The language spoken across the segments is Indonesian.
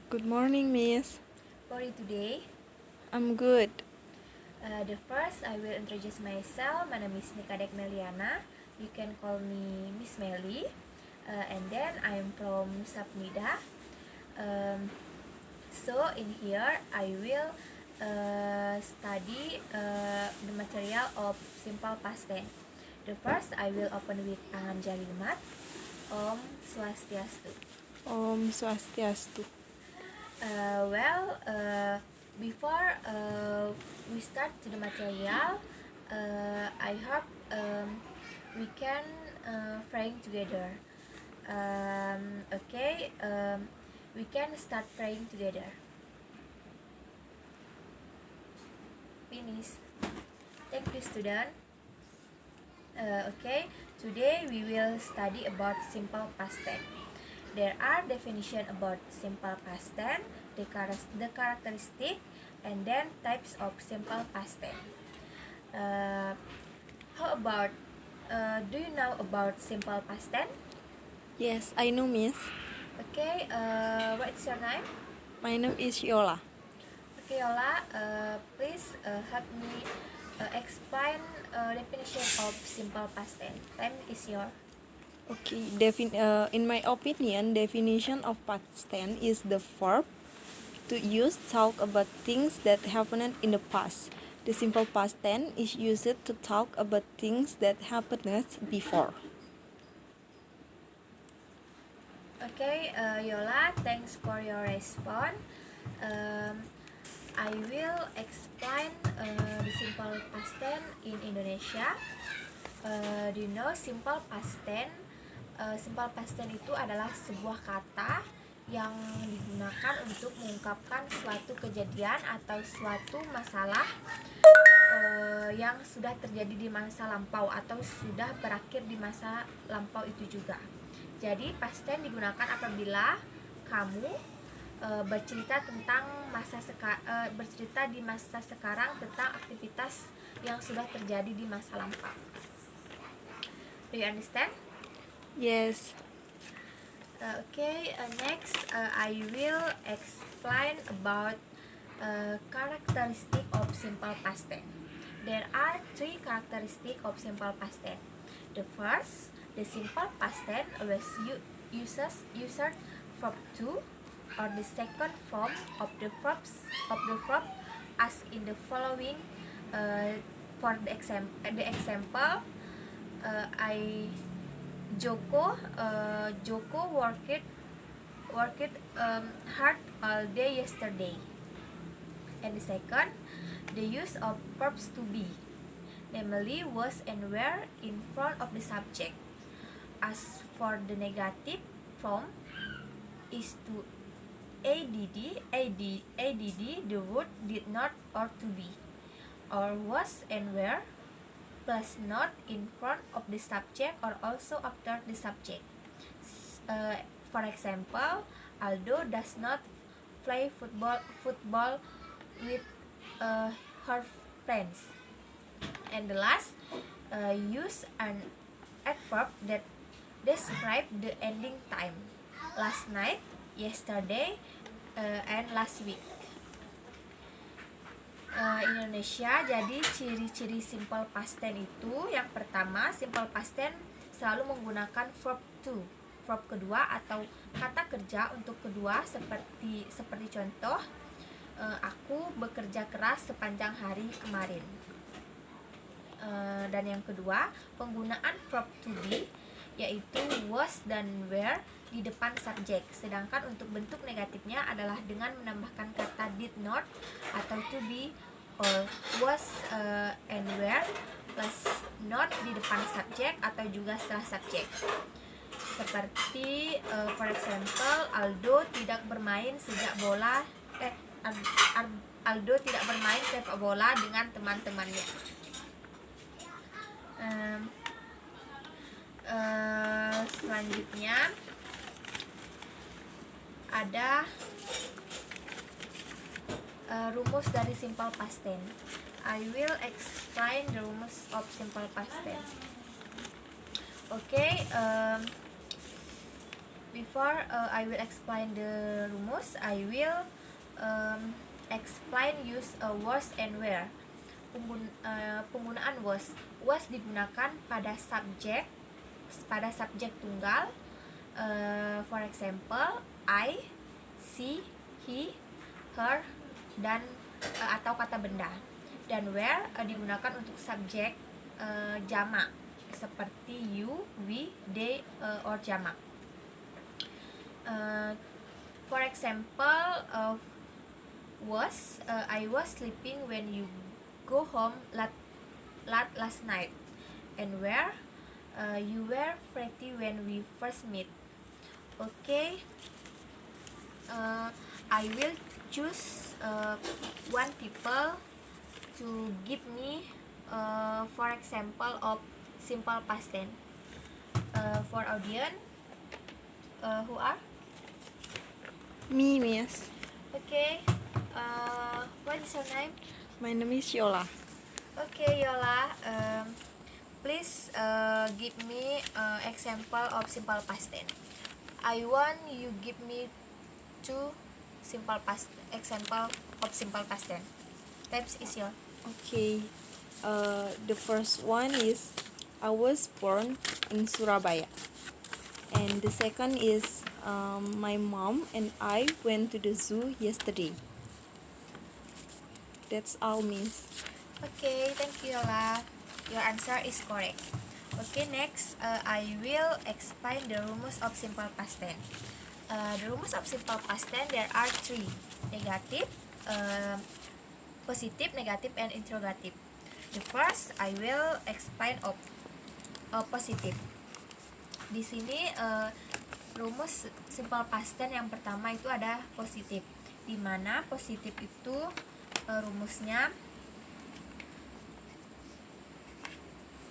Good morning, Miss. For you today, I'm good. the first I will introduce myself. My name is Nikadek Meliana. You can call me Miss Meli. And then I'm from Sapnida. Um, so in here I will study the material of simple past tense. The first I will open with Angan Jalimat. Om Swastiastu. Om Swastiastu. Before we start to the material, I hope we can praying together. We can start praying together. Finish. Thank you, student. Today we will study about simple past tense. There are definition about simple past tense, the characteristic, and then types of simple past tense. How about do you know about simple past tense? Yes, I know, Miss. What's your name? My name is Yola. Okay, Yola, please help me explain definition of simple past tense. Time is your. Okay, in my opinion, definition of past tense is the verb to use talk about things that happened in the past. The simple past tense is used to talk about things that happened before. Okay, Yola, thanks for your response. Um, I will explain the simple past tense in Indonesia. Do you know simple past tense? Simple past tense itu adalah sebuah kata yang digunakan untuk mengungkapkan suatu kejadian atau suatu masalah yang sudah terjadi di masa lampau atau sudah berakhir di masa lampau itu juga. Jadi past tense digunakan apabila kamu bercerita di masa sekarang tentang aktivitas yang sudah terjadi di masa lampau. Do you understand? Yes. Next I will explain about characteristic of simple past tense. There are three characteristics of simple past tense. The first, the simple past tense always uses verb to or the second form of the verb as in the following. For the example, Joko worked hard all day yesterday. And the second, the use of verbs to be, namely was and were in front of the subject. As for the negative form, is to add, the word did not or to be, or was and were plus not in front of the subject or also after the subject. For example, Aldo does not play football with her friends. And the last, use an adverb that describe the ending time. Last night, yesterday, and last week. Indonesia, jadi ciri-ciri simple past tense itu yang pertama, simple past tense selalu menggunakan verb to, verb kedua atau kata kerja untuk kedua, seperti contoh, aku bekerja keras sepanjang hari kemarin. Dan yang kedua, penggunaan verb to be yaitu was dan were di depan subjek, sedangkan untuk bentuk negatifnya adalah dengan menambahkan kata did not atau to be or was and were plus not di depan subjek atau juga setelah subjek. Seperti for example, Aldo tidak bermain sepak bola dengan teman-temannya. Selanjutnya ada rumus dari simple past tense. I will explain the rumus of simple past tense. Before I will explain the rumus, I will explain use was and where. Penggunaan was. Was digunakan pada subjek tunggal. For example, I, she, he, her, dan atau kata benda. Dan where digunakan untuk subjek jamak seperti you, we, they, or jamak. For example, I was sleeping when you go home late last night. And where you were pretty when we first met. Okay, I will choose one people to give me for example of simple past tense. For audience, who are? Me, Miss. Okay, what is your name? My name is Yola. Okay, Yola, please give me example of simple past tense. I want you give me two example of simple past tense. Times is your. Okay. The first one is I was born in Surabaya. And the second is my mom and I went to the zoo yesterday. That's all, Miss. Okay, thank you, Yola. Your answer is correct. Okay, next I will explain the rumus of simple past tense. The rumus of simple past tense, there are three: negative, positive, negative, and interrogative. The first I will explain of positive. Di sini rumus simple past tense yang pertama itu ada positif, di mana positif itu rumusnya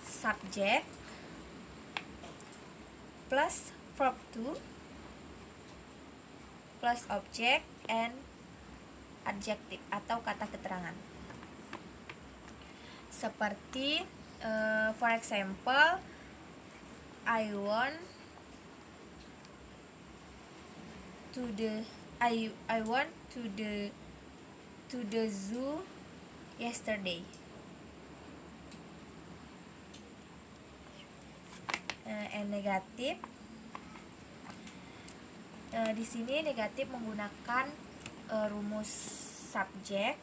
subject plus verb to plus object and adjective atau kata keterangan. Seperti for example, I went to the zoo yesterday. And negatif, di sini negatif menggunakan rumus subject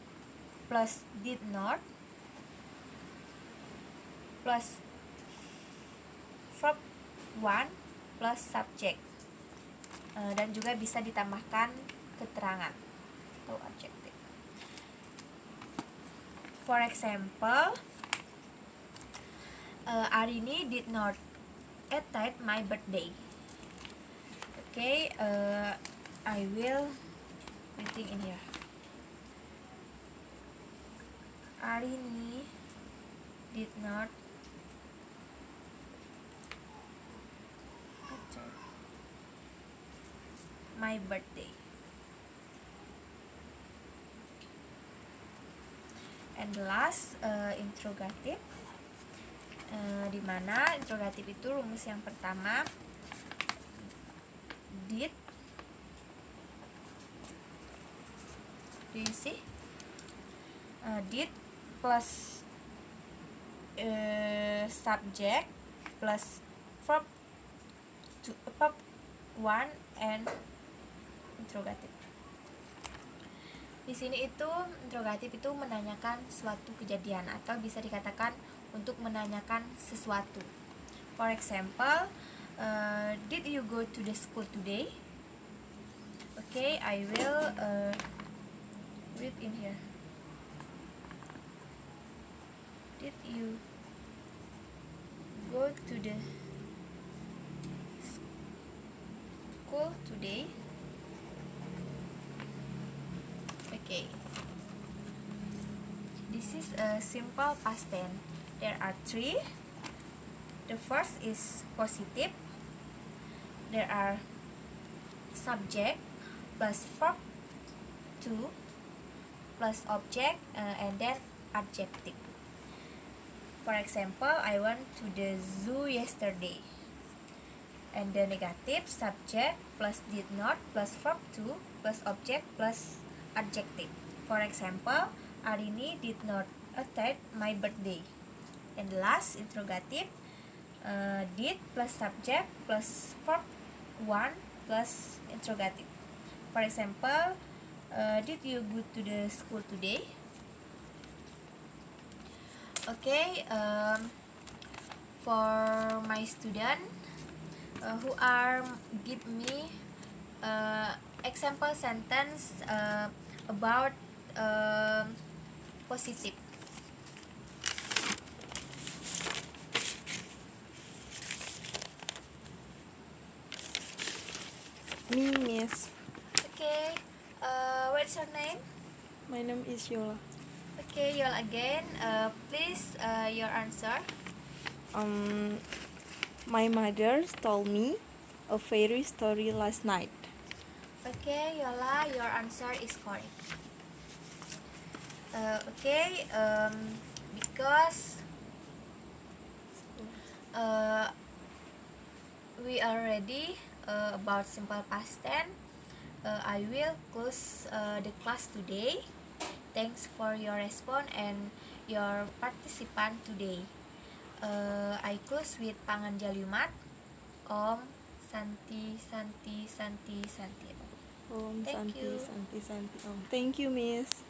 plus did not plus verb 1 plus subject, dan juga bisa ditambahkan keterangan atau adjective. For example, Arini did not attend my birthday. Okay, I will writing in here. Arini did not attend my birthday. And the last interrogative, di mana interrogatif itu rumus yang pertama did, do you see? Did plus subject plus verb 1 and interrogatif. Di sini itu interrogatif itu menanyakan suatu kejadian atau bisa dikatakan untuk menanyakan sesuatu. For example, did you go to the school today? Okay, I will read in here. Did you go to the school today? Okay, this is a simple past tense. There are three. The first is positive. There are subject plus verb 2 plus object and then adjective. For example, I went to the zoo yesterday. And the negative, subject plus did not plus verb to plus object plus adjective. For example, Arini did not attend my birthday. And the last, interrogative, did plus subject plus verb 1 plus interrogative. For example, did you go to the school today? Okay, for my student who are give me example sentence about positive. Me, Miss. Okay, what's your name? My name is Yola. Okay, Yol again. Please your answer. My mother told me a fairy story last night. Okay, Yola, your answer is correct. Okay, because we are ready about simple past tense, I will close the class today. Thanks for your response and your participant today. I close with Pangan Jalumat. Om Santi Santi Santi Santi. Om Thank Santi, you. Santi, Santi. Om. Thank you, Miss.